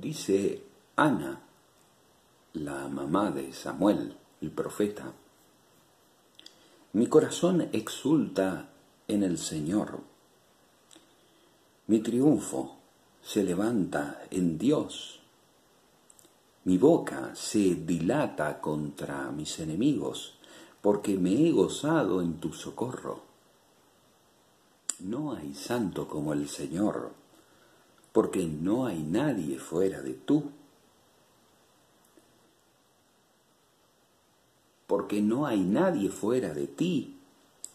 Dice Ana, la mamá de Samuel, el profeta: mi corazón exulta en el Señor, mi triunfo se levanta en Dios, mi boca se dilata contra mis enemigos, porque me he gozado en tu socorro. No hay santo como el Señor, porque no hay nadie fuera de tú. Porque no hay nadie fuera de ti,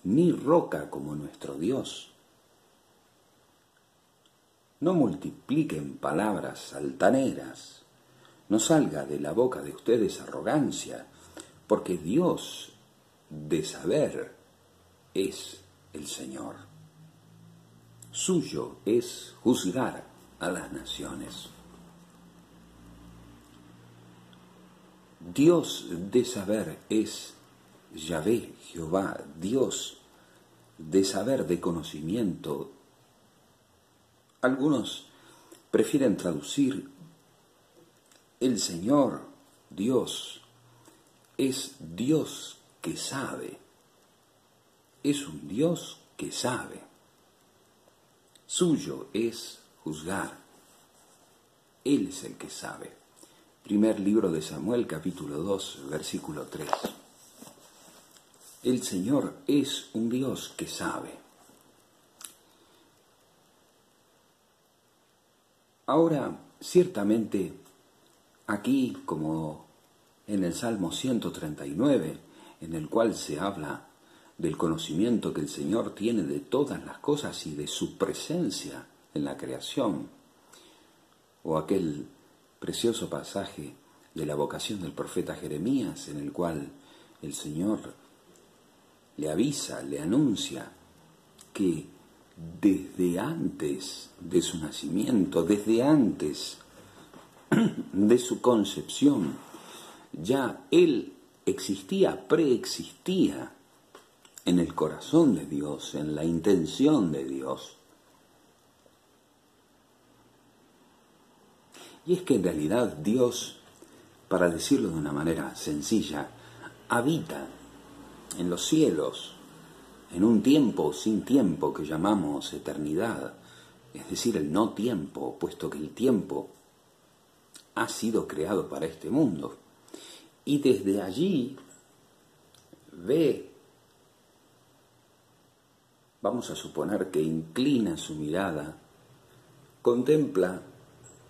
ni roca como nuestro Dios. No multipliquen palabras altaneras, no salga de la boca de ustedes arrogancia, porque Dios de saber es el Señor. Suyo es juzgar a las naciones. Dios de saber es Yahvé, Jehová, Dios de saber, de conocimiento. Algunos prefieren traducir el Señor, Dios, es Dios que sabe. Es un Dios que sabe. Suyo es juzgar. Él es el que sabe. Primer libro de Samuel, capítulo 2, versículo 3. El Señor es un Dios que sabe. Ahora, ciertamente, aquí, como en el Salmo 139, en el cual se habla del conocimiento que el Señor tiene de todas las cosas y de su presencia en la creación, o aquel precioso pasaje de la vocación del profeta Jeremías, en el cual el Señor le avisa, le anuncia que desde antes de su nacimiento, desde antes de su concepción, ya Él existía, preexistía en el corazón de Dios, en la intención de Dios. Y es que en realidad Dios, para decirlo de una manera sencilla, habita en los cielos, en un tiempo sin tiempo que llamamos eternidad, es decir, el no tiempo, puesto que el tiempo ha sido creado para este mundo. Y desde allí ve, vamos a suponer que inclina su mirada, contempla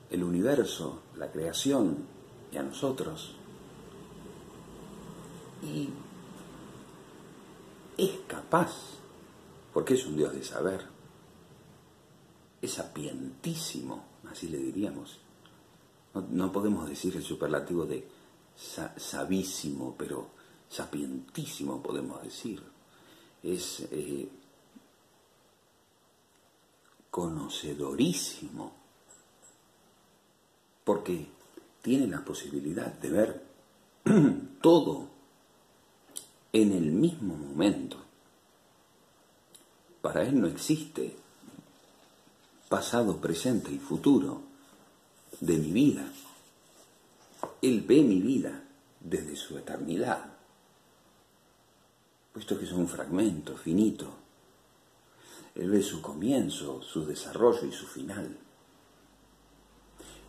el universo, la creación y a nosotros, y es capaz, porque es un Dios de saber, es sapientísimo, así le diríamos. No podemos decir el superlativo de sabísimo, pero sapientísimo podemos decir. Es conocedorísimo, porque tiene la posibilidad de ver todo en el mismo momento. Para Él no existe pasado, presente y futuro de mi vida. Él ve mi vida desde su eternidad, puesto que es un fragmento finito. Él ve su comienzo, su desarrollo y su final.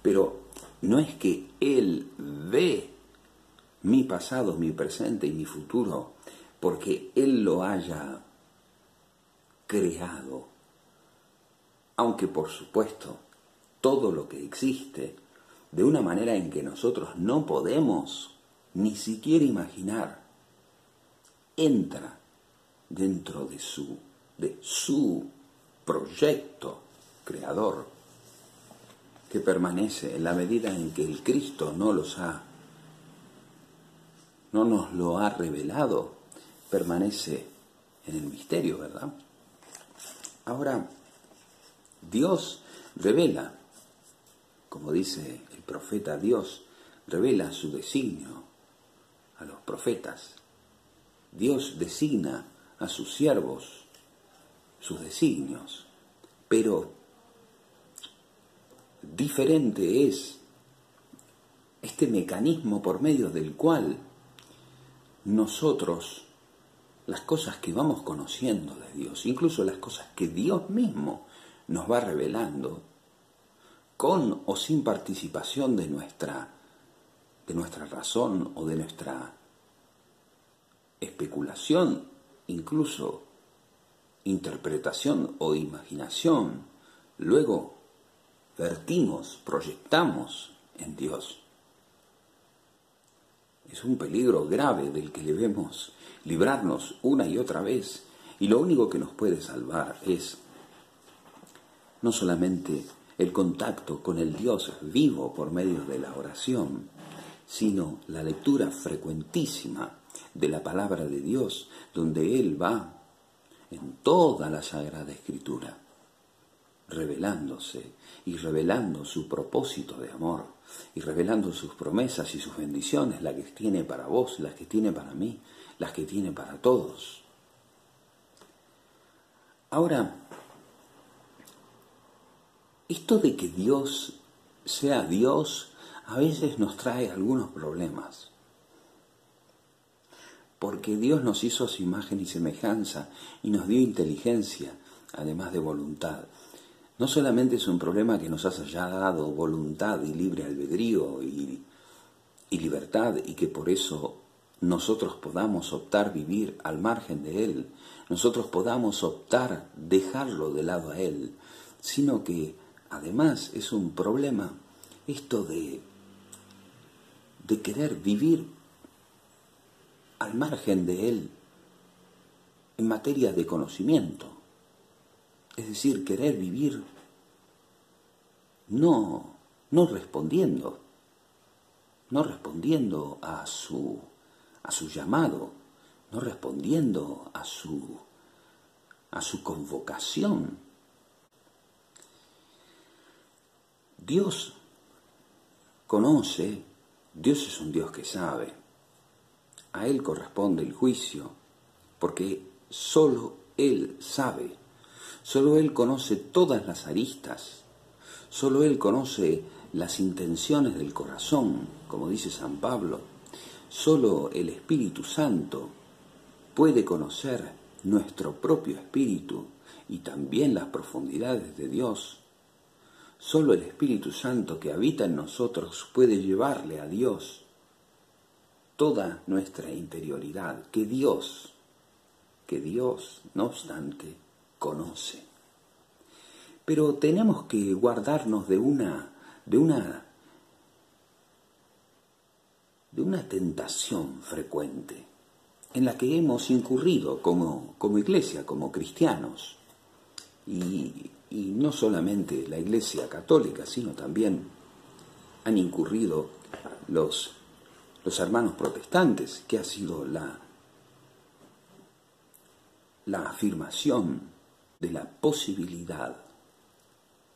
Pero no es que Él ve mi pasado, mi presente y mi futuro porque Él lo haya creado. Aunque por supuesto todo lo que existe, de una manera en que nosotros no podemos ni siquiera imaginar, entra dentro de su proyecto creador, que permanece en la medida en que el Cristo no nos lo ha revelado, permanece en el misterio, ¿verdad? Ahora, Dios revela, como dice el profeta, Dios revela su designio a los profetas. Dios designa a sus siervos sus designios, pero diferente es este mecanismo por medio del cual nosotros, las cosas que vamos conociendo de Dios, incluso las cosas que Dios mismo nos va revelando, con o sin participación de nuestra razón o de nuestra especulación, incluso interpretación o imaginación, luego vertimos, proyectamos en Dios. Es un peligro grave del que debemos librarnos una y otra vez, y lo único que nos puede salvar es no solamente el contacto con el Dios vivo por medio de la oración, sino la lectura frecuentísima de la palabra de Dios, donde Él va en toda la Sagrada Escritura, revelándose y revelando su propósito de amor, y revelando sus promesas y sus bendiciones, las que tiene para vos, las que tiene para mí, las que tiene para todos. Ahora, esto de que Dios sea Dios a veces nos trae algunos problemas, porque Dios nos hizo a su imagen y semejanza y nos dio inteligencia, además de voluntad. No solamente es un problema que nos haya dado voluntad y libre albedrío y libertad, y que por eso nosotros podamos optar vivir al margen de Él, nosotros podamos optar dejarlo de lado a Él, sino que además es un problema esto de querer vivir al margen de Él en materia de conocimiento. Es decir, querer vivir no respondiendo a su llamado, no respondiendo a su convocación. Dios conoce, Dios es un Dios que sabe. A Él corresponde el juicio, porque solo Él sabe, solo Él conoce todas las aristas, solo Él conoce las intenciones del corazón, como dice San Pablo. Solo el Espíritu Santo puede conocer nuestro propio espíritu y también las profundidades de Dios. Solo el Espíritu Santo que habita en nosotros puede llevarle a Dios toda nuestra interioridad, que Dios, no obstante, conoce. Pero tenemos que guardarnos de una tentación frecuente en la que hemos incurrido como iglesia, como cristianos, y no solamente la Iglesia católica, sino también han incurrido los hermanos protestantes, que ha sido la afirmación de la posibilidad,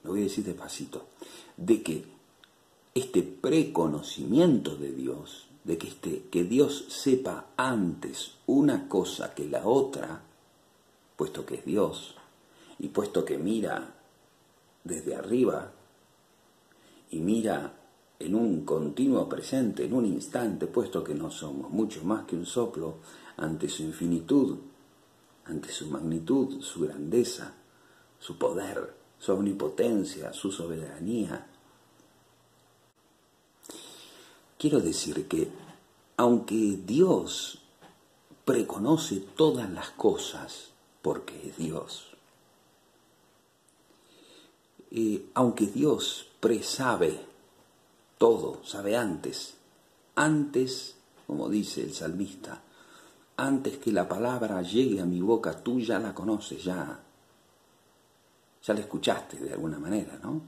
lo voy a decir despacito, de que este preconocimiento de Dios, de que Dios sepa antes una cosa que la otra, puesto que es Dios, y puesto que mira desde arriba y mira en un continuo presente, en un instante, puesto que no somos mucho más que un soplo ante su infinitud, ante su magnitud, su grandeza, su poder, su omnipotencia, su soberanía. Quiero decir que, aunque Dios preconoce todas las cosas, porque es Dios, aunque Dios presabe todo, sabe antes, como dice el salmista, antes que la palabra llegue a mi boca, tú ya la conoces, ya la escuchaste de alguna manera, ¿no?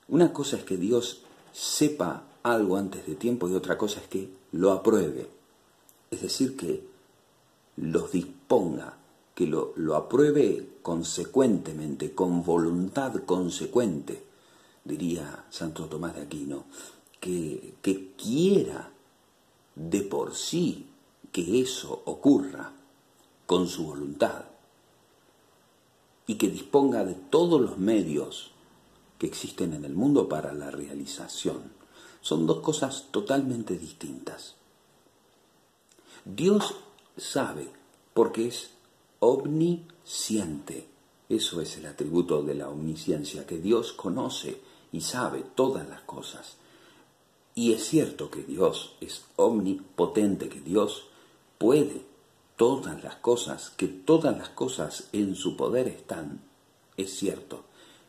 Una cosa es que Dios sepa algo antes de tiempo y otra cosa es que lo apruebe, es decir, que los disponga, que lo apruebe consecuentemente, con voluntad consecuente, diría Santo Tomás de Aquino, que quiera de por sí que eso ocurra con su voluntad y que disponga de todos los medios que existen en el mundo para la realización. Son dos cosas totalmente distintas. Dios sabe porque es omnisciente. Eso es el atributo de la omnisciencia, que Dios conoce y sabe todas las cosas. Y es cierto que Dios es omnipotente, que Dios puede todas las cosas, que todas las cosas en su poder están, es cierto.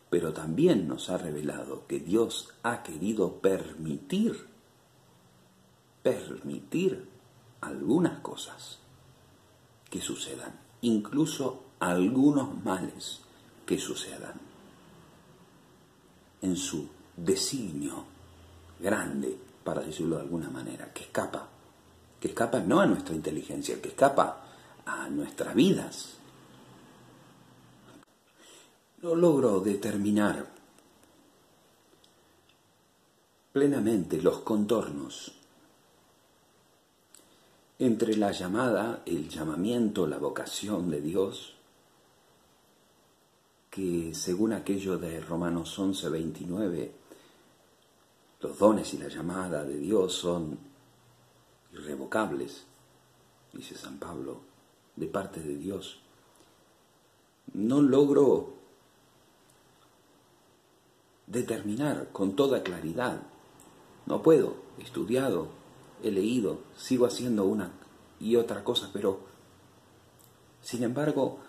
Pero también nos ha revelado que Dios ha querido permitir algunas cosas que sucedan, incluso algunos males que sucedan, en su designio grande, para decirlo de alguna manera, que escapa no a nuestra inteligencia, que escapa a nuestras vidas. No logro determinar plenamente los contornos entre la llamada, el llamamiento, la vocación de Dios, que según aquello de Romanos 11:29, los dones y la llamada de Dios son irrevocables, dice San Pablo, de parte de Dios. No logro determinar con toda claridad. No puedo, he estudiado, he leído, sigo haciendo una y otra cosa, pero sin embargo,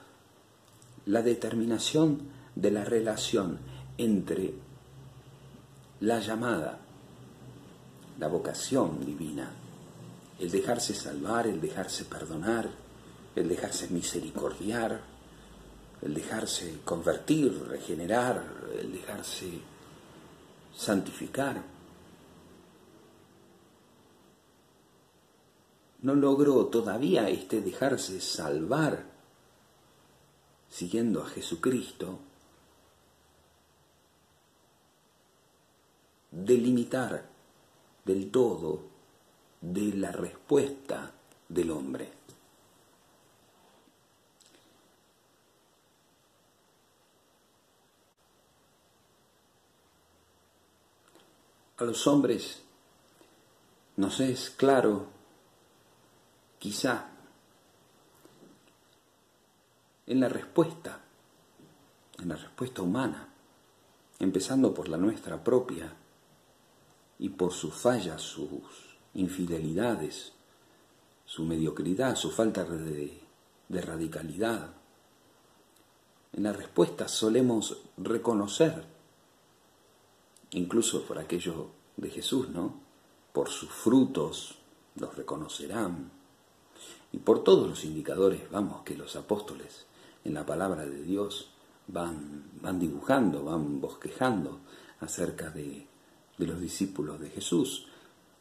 la determinación de la relación entre la llamada, la vocación divina, el dejarse salvar, el dejarse perdonar, el dejarse misericordiar, el dejarse convertir, regenerar, el dejarse santificar. No logró todavía dejarse salvar siguiendo a Jesucristo, delimitar del todo de la respuesta del hombre. A los hombres nos es claro, quizá, en la respuesta humana, empezando por la nuestra propia y por sus fallas, sus infidelidades, su mediocridad, su falta de radicalidad. En la respuesta solemos reconocer, incluso por aquello de Jesús, ¿no? Por sus frutos los reconocerán. Y por todos los indicadores, vamos, que los apóstoles en la palabra de Dios van dibujando, van bosquejando acerca de los discípulos de Jesús.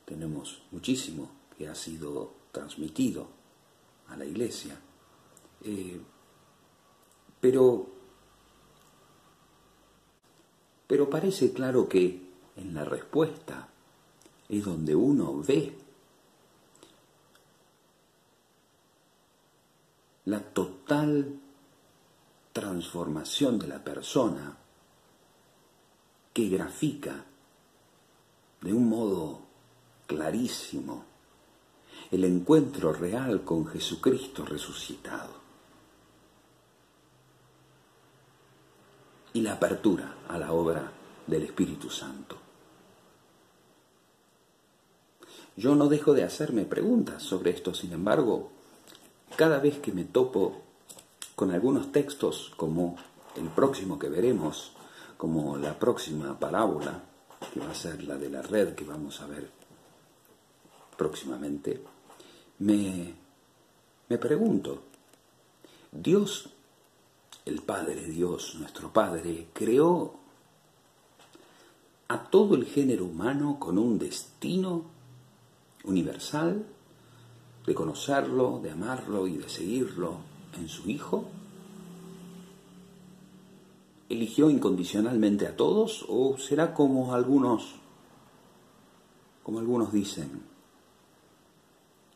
Tenemos muchísimo que ha sido transmitido a la Iglesia. Pero parece claro que en la respuesta es donde uno ve la total transformación de la persona, que grafica de un modo clarísimo el encuentro real con Jesucristo resucitado y la apertura a la obra del Espíritu Santo. Yo no dejo de hacerme preguntas sobre esto, sin embargo, cada vez que me topo con algunos textos, como el próximo que veremos, como la próxima parábola, que va a ser la de la red que vamos a ver próximamente, me pregunto, Dios, el Padre Dios, nuestro Padre, creó a todo el género humano con un destino universal de conocerlo, de amarlo y de seguirlo en su Hijo. ¿Eligió incondicionalmente a todos o será como algunos dicen,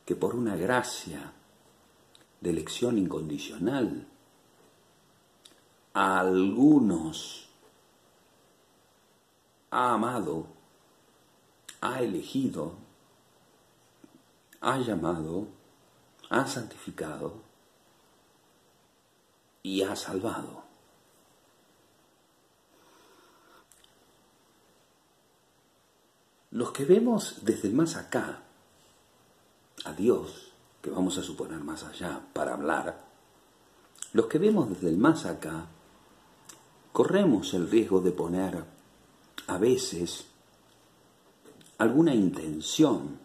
que por una gracia de elección incondicional a algunos ha amado, ha elegido, ha llamado, ha santificado y ha salvado. Los que vemos desde el más acá a Dios, que vamos a suponer más allá para hablar, los que vemos desde el más acá, corremos el riesgo de poner a veces alguna intención,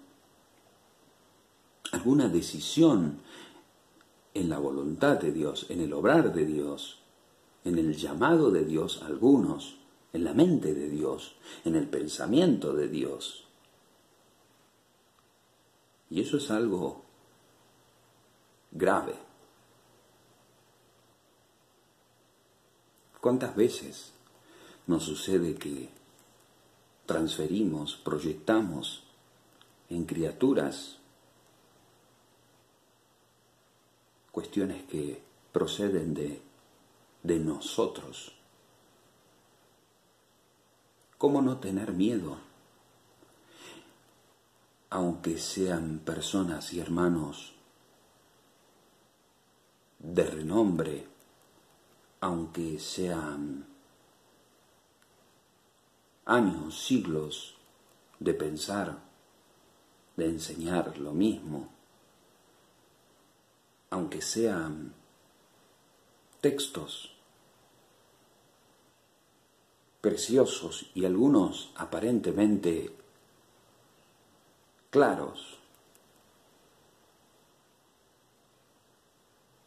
alguna decisión en la voluntad de Dios, en el obrar de Dios, en el llamado de Dios a algunos, en la mente de Dios, en el pensamiento de Dios. Y eso es algo grave. ¿Cuántas veces nos sucede que transferimos, proyectamos en criaturas cuestiones que proceden de nosotros? ¿Cómo no tener miedo? Aunque sean personas y hermanos de renombre, aunque sean años, siglos de pensar, de enseñar lo mismo, aunque sean textos preciosos y algunos aparentemente claros.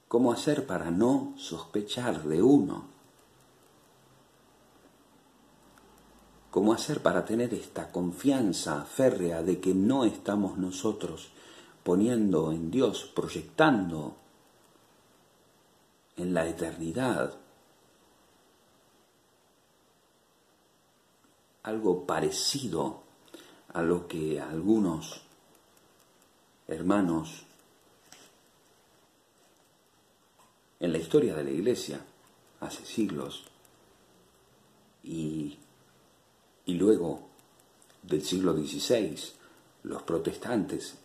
¿Cómo hacer para no sospechar de uno? ¿Cómo hacer para tener esta confianza férrea de que no estamos nosotros poniendo en Dios, proyectando en la eternidad algo parecido a lo que algunos hermanos en la historia de la Iglesia, hace siglos, y luego del siglo XVI, los protestantes,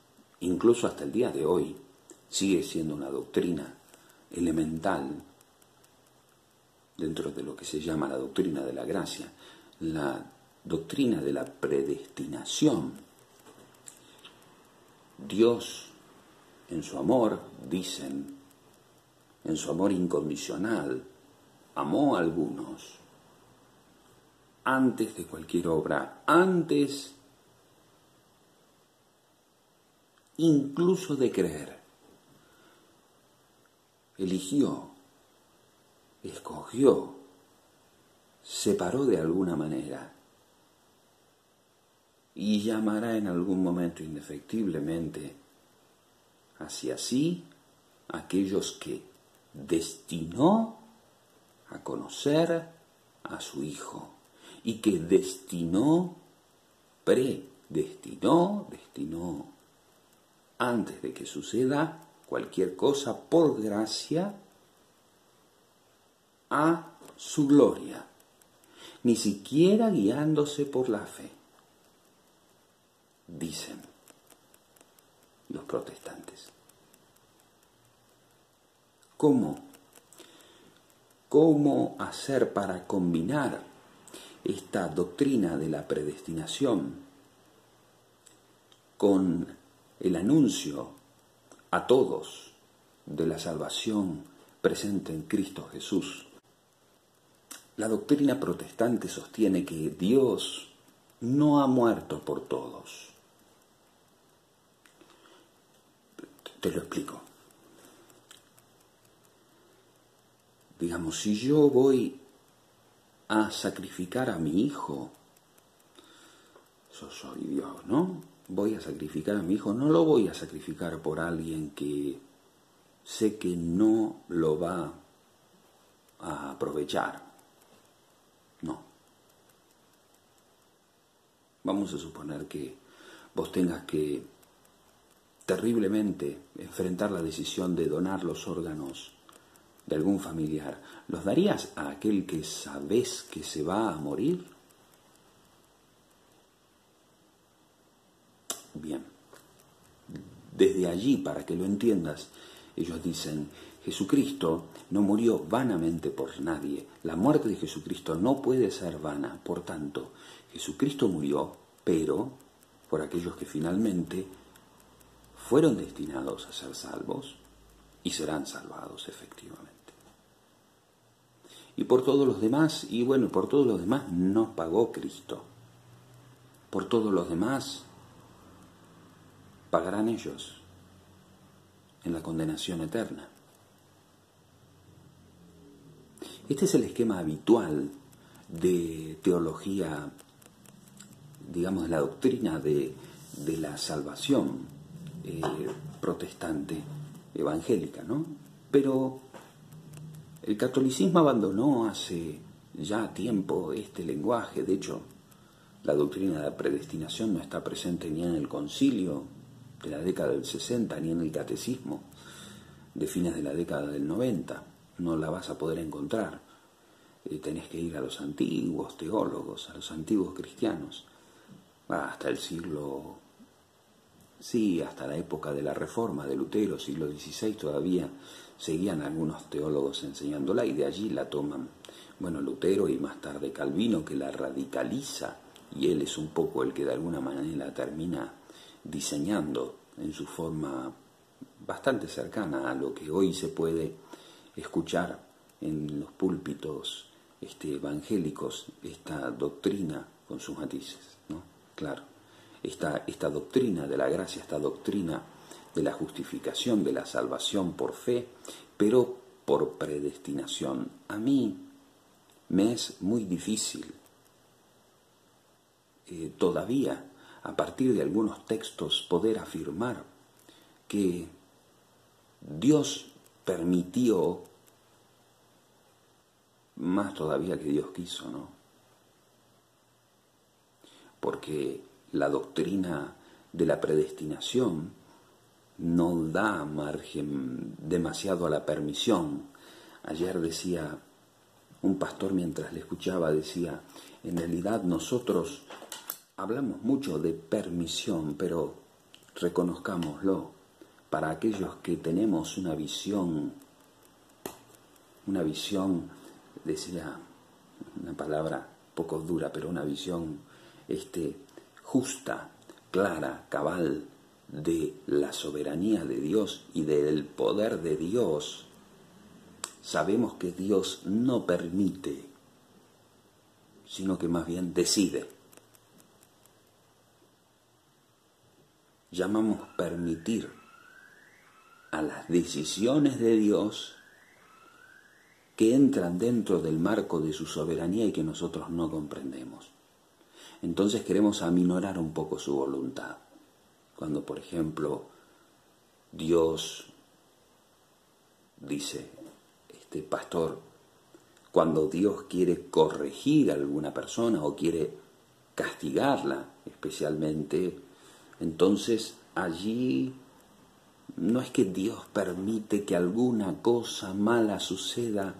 incluso hasta el día de hoy, sigue siendo una doctrina elemental dentro de lo que se llama la doctrina de la gracia, la doctrina de la predestinación. Dios, en su amor, dicen, en su amor incondicional, amó a algunos antes de cualquier obra, antes incluso de creer. Eligió, escogió, separó de alguna manera y llamará en algún momento indefectiblemente hacia sí a aquellos que destinó a conocer a su Hijo y que destinó, destinó antes de que suceda cualquier cosa por gracia a su gloria, ni siquiera guiándose por la fe, dicen los protestantes. ¿Cómo hacer para combinar esta doctrina de la predestinación con el anuncio a todos de la salvación presente en Cristo Jesús? La doctrina protestante sostiene que Dios no ha muerto por todos. Te lo explico. Digamos, si yo voy a sacrificar a mi hijo, yo soy Dios, ¿no? Voy a sacrificar a mi hijo, no lo voy a sacrificar por alguien que sé que no lo va a aprovechar. No. Vamos a suponer que vos tengas que terriblemente enfrentar la decisión de donar los órganos de algún familiar. ¿Los darías a aquel que sabés que se va a morir? desde allí, para que lo entiendas, ellos dicen, Jesucristo no murió vanamente por nadie. La muerte de Jesucristo no puede ser vana. Por tanto, Jesucristo murió, pero por aquellos que finalmente fueron destinados a ser salvos y serán salvados efectivamente. Y por todos los demás, por todos los demás no pagó Cristo. Por todos los demás pagarán ellos en la condenación eterna. Este es el esquema habitual de teología, digamos, de la doctrina de la salvación protestante, evangélica, ¿no? Pero el catolicismo abandonó hace ya tiempo este lenguaje. De hecho, la doctrina de la predestinación no está presente ni en el concilio de la década del 60, ni en el catecismo de fines de la década del 90. No la vas a poder encontrar. Tenés que ir a los antiguos teólogos, a los antiguos cristianos, hasta el siglo, hasta la época de la Reforma de Lutero, siglo XVI, todavía seguían algunos teólogos enseñándola y de allí la toman, Lutero y más tarde Calvino, que la radicaliza, y él es un poco el que de alguna manera la termina diseñando en su forma bastante cercana a lo que hoy se puede escuchar en los púlpitos evangélicos, esta doctrina con sus matices, ¿no? Claro, esta doctrina de la gracia, esta doctrina de la justificación, de la salvación por fe, pero por predestinación. A mí me es muy difícil todavía, a partir de algunos textos, poder afirmar que Dios permitió, más todavía que Dios quiso, ¿no? Porque la doctrina de la predestinación no da margen demasiado a la permisión. Ayer decía un pastor, mientras le escuchaba, decía, en realidad nosotros hablamos mucho de permisión, pero reconozcámoslo, para aquellos que tenemos una visión, decía una palabra poco dura, pero una visión justa, clara, cabal, de la soberanía de Dios y del poder de Dios, sabemos que Dios no permite, sino que más bien decide. Llamamos permitir a las decisiones de Dios que entran dentro del marco de su soberanía y que nosotros no comprendemos. Entonces queremos aminorar un poco su voluntad. Cuando, por ejemplo, Dios dice, pastor, cuando Dios quiere corregir a alguna persona o quiere castigarla especialmente, entonces allí no es que Dios permite que alguna cosa mala suceda.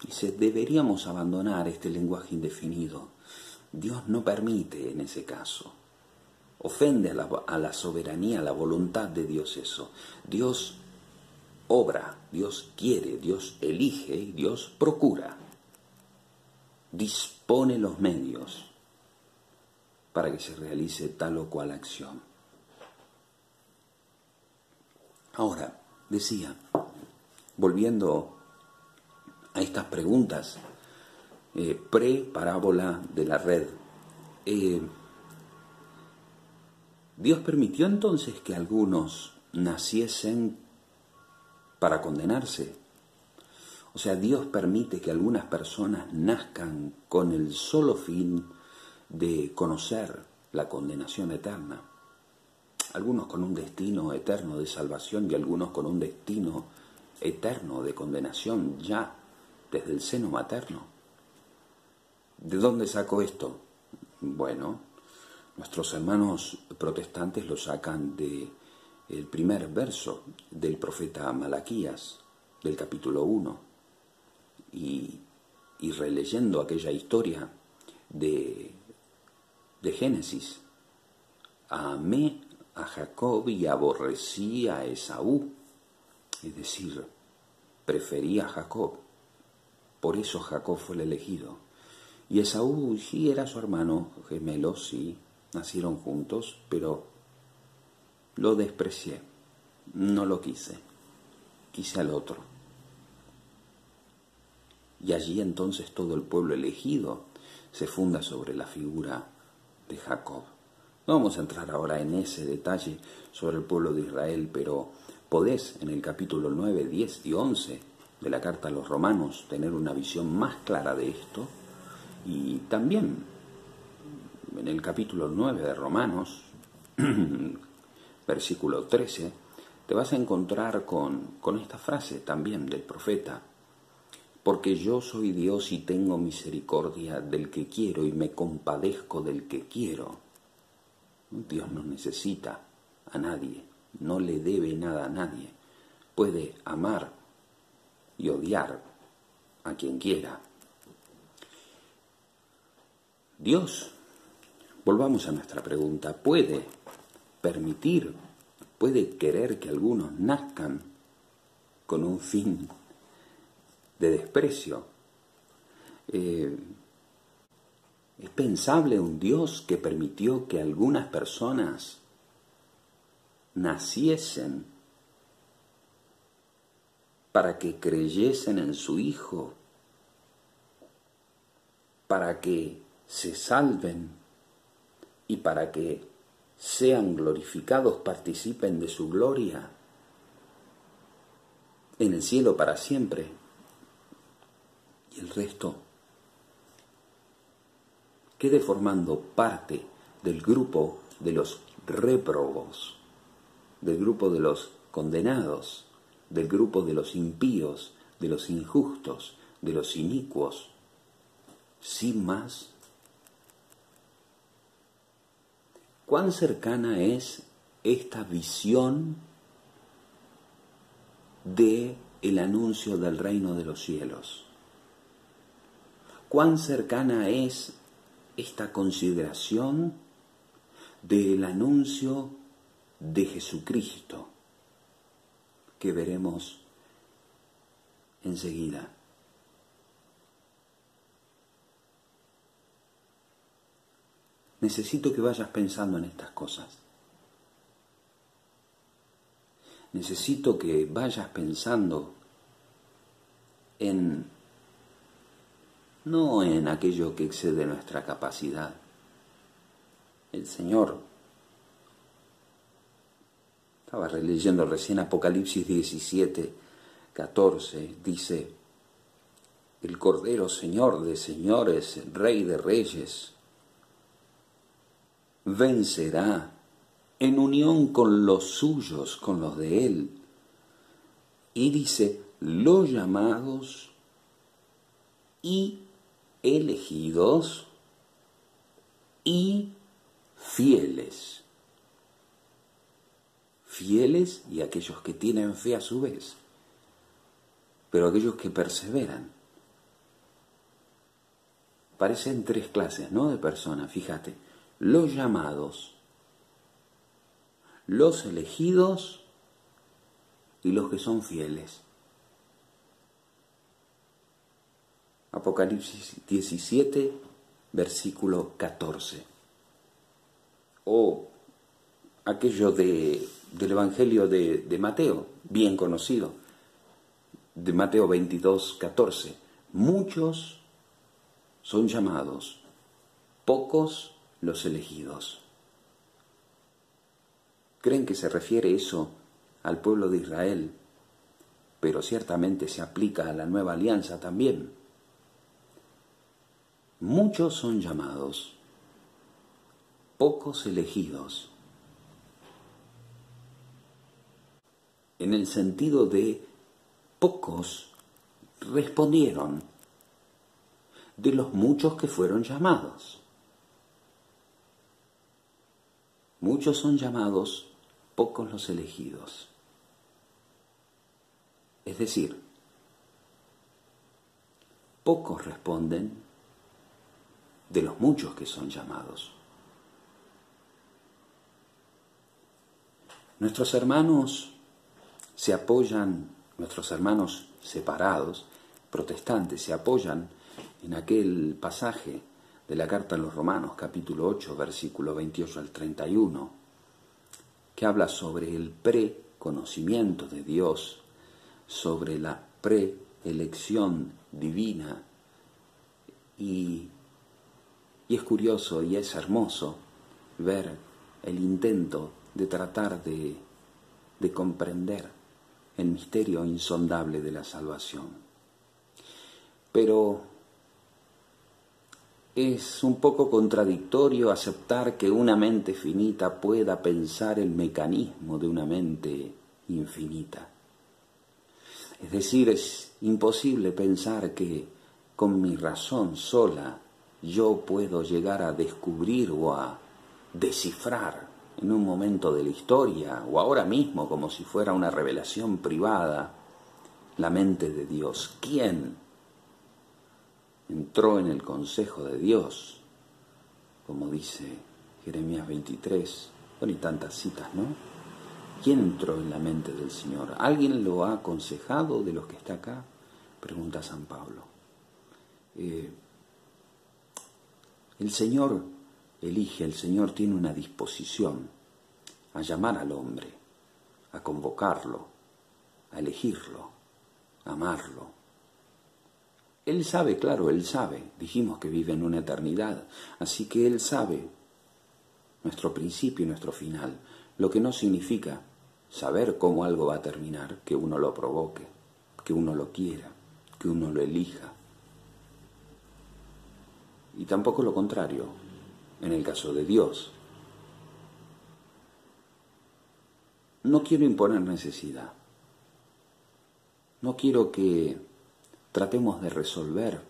Dice, deberíamos abandonar este lenguaje indefinido. Dios no permite en ese caso. Ofende a la soberanía, a la voluntad de Dios eso. Dios obra, Dios quiere, Dios elige, Dios procura. Dispone los medios para que se realice tal o cual acción. Ahora, decía, volviendo a estas preguntas, pre-parábola de la red, Dios permitió entonces que algunos naciesen para condenarse. O sea, Dios permite que algunas personas nazcan con el solo fin de conocer la condenación eterna. Algunos con un destino eterno de salvación y algunos con un destino eterno de condenación ya desde el seno materno. ¿De dónde saco esto? Bueno, nuestros hermanos protestantes lo sacan del primer verso del profeta Malaquías, del capítulo 1, y releyendo aquella historia de Génesis, a Jacob y aborrecí a Esaú. Es decir, prefería a Jacob. Por eso Jacob fue el elegido. Y Esaú sí era su hermano gemelo, sí, nacieron juntos, pero lo desprecié, no lo quise, quise al otro. Y allí entonces todo el pueblo elegido se funda sobre la figura de Jacob. No vamos a entrar ahora en ese detalle sobre el pueblo de Israel, pero podés en el capítulo 9, 10 y 11 de la carta a los Romanos tener una visión más clara de esto. Y también en el capítulo 9 de Romanos, versículo 13, te vas a encontrar con esta frase también del profeta: porque yo soy Dios y tengo misericordia del que quiero y me compadezco del que quiero. Dios no necesita a nadie, no le debe nada a nadie. Puede amar y odiar a quien quiera. Dios, volvamos a nuestra pregunta, ¿puede permitir, puede querer que algunos nazcan con un fin de desprecio? ¿Es pensable un Dios que permitió que algunas personas naciesen para que creyesen en su Hijo, para que se salven y para que sean glorificados, participen de su gloria en el cielo para siempre, y el resto quede formando parte del grupo de los réprobos, del grupo de los condenados, del grupo de los impíos, de los injustos, de los inicuos, sin más? ¿Cuán cercana es esta visión de el anuncio del reino de los cielos? ¿Cuán cercana es esta consideración del anuncio de Jesucristo que veremos enseguida? Necesito que vayas pensando en estas cosas. Necesito que vayas pensando no en aquello que excede nuestra capacidad. El Señor, estaba releyendo recién Apocalipsis 17, 14, dice: el Cordero, Señor de señores, Rey de reyes, vencerá en unión con los suyos, con los de Él. Y dice: los llamados y elegidos y fieles. Fieles y aquellos que tienen fe a su vez, pero aquellos que perseveran. Parecen tres clases, ¿no?, de personas, fíjate: los llamados, los elegidos y los que son fieles. Apocalipsis 17, versículo 14. O aquello del Evangelio de Mateo, bien conocido, de Mateo 22, 14. Muchos son llamados, pocos los elegidos. ¿Creen que se refiere eso al pueblo de Israel? Pero ciertamente se aplica a la nueva alianza también. Muchos son llamados, pocos elegidos. En el sentido de pocos respondieron de los muchos que fueron llamados. Muchos son llamados, pocos los elegidos. Es decir, pocos responden de los muchos que son llamados. Nuestros hermanos se apoyan, nuestros hermanos separados, protestantes, se apoyan en aquel pasaje de la carta a los Romanos, capítulo 8, versículo 28 al 31, que habla sobre el preconocimiento de Dios, sobre la preelección divina. Y es curioso y es hermoso ver el intento de tratar de comprender el misterio insondable de la salvación. Pero es un poco contradictorio aceptar que una mente finita pueda pensar el mecanismo de una mente infinita. Es decir, es imposible pensar que con mi razón sola yo puedo llegar a descubrir o a descifrar en un momento de la historia o ahora mismo como si fuera una revelación privada la mente de Dios. ¿Quién entró en el consejo de Dios? Como dice Jeremías 23, bueno, y tantas citas, ¿no? ¿Quién entró en la mente del Señor? ¿Alguien lo ha aconsejado de los que está acá? Pregunta San Pablo. El Señor elige, el Señor tiene una disposición a llamar al hombre, a convocarlo, a elegirlo, a amarlo. Él sabe, claro, Él sabe, dijimos que vive en una eternidad, así que Él sabe nuestro principio y nuestro final, lo que no significa saber cómo algo va a terminar, que uno lo provoque, que uno lo quiera, que uno lo elija. Y tampoco lo contrario, en el caso de Dios. No quiero imponer necesidad. No quiero que tratemos de resolver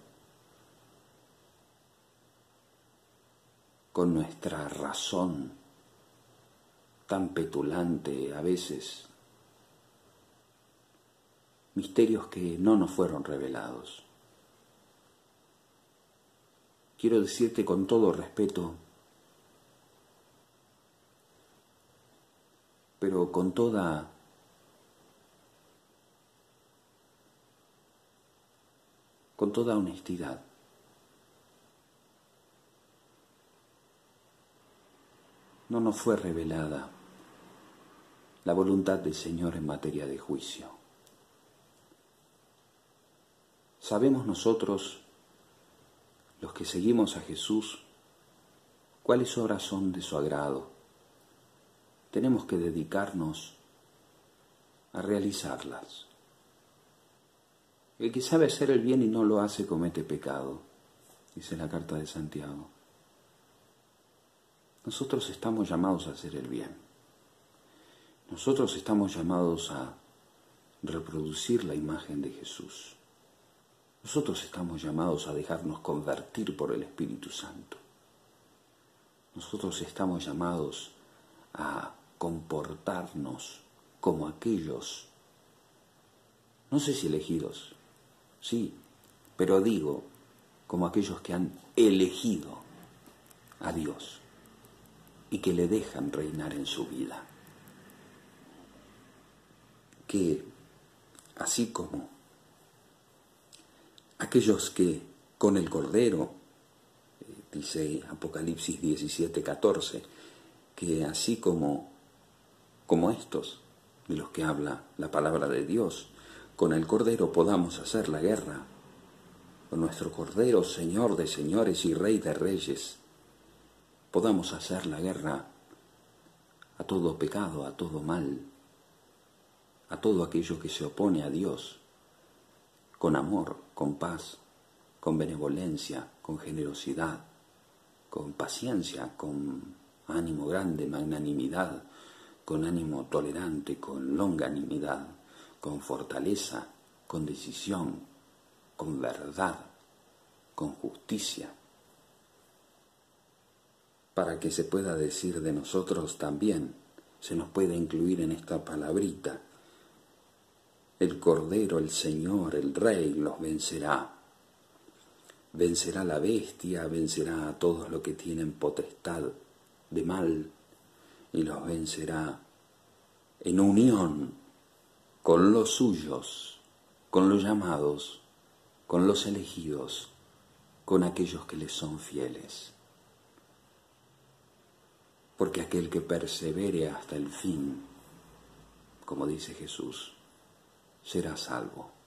con nuestra razón tan petulante a veces misterios que no nos fueron revelados. Quiero decirte con todo respeto, pero con toda honestidad, no nos fue revelada la voluntad del Señor en materia de juicio. Sabemos nosotros, los que seguimos a Jesús, cuáles obras son de su agrado. Tenemos que dedicarnos a realizarlas. El que sabe hacer el bien y no lo hace comete pecado, dice la carta de Santiago. Nosotros estamos llamados a hacer el bien. Nosotros estamos llamados a reproducir la imagen de Jesús. Nosotros estamos llamados a dejarnos convertir por el Espíritu Santo. Nosotros estamos llamados a comportarnos como aquellos, no sé si elegidos, sí, pero digo, como aquellos que han elegido a Dios y que le dejan reinar en su vida. Que así como aquellos que con el Cordero, dice Apocalipsis 17:14, que así como estos de los que habla la palabra de Dios, con el Cordero podamos hacer la guerra, con nuestro Cordero, Señor de señores y Rey de reyes, podamos hacer la guerra a todo pecado, a todo mal, a todo aquello que se opone a Dios, con amor, con paz, con benevolencia, con generosidad, con paciencia, con ánimo grande, magnanimidad, con ánimo tolerante, con longanimidad, con fortaleza, con decisión, con verdad, con justicia, para que se pueda decir de nosotros también, se nos puede incluir en esta palabrita, el Cordero, el Señor, el Rey los vencerá. Vencerá la bestia, vencerá a todos los que tienen potestad de mal y los vencerá en unión con los suyos, con los llamados, con los elegidos, con aquellos que les son fieles. Porque aquel que persevere hasta el fin, como dice Jesús, será salvo.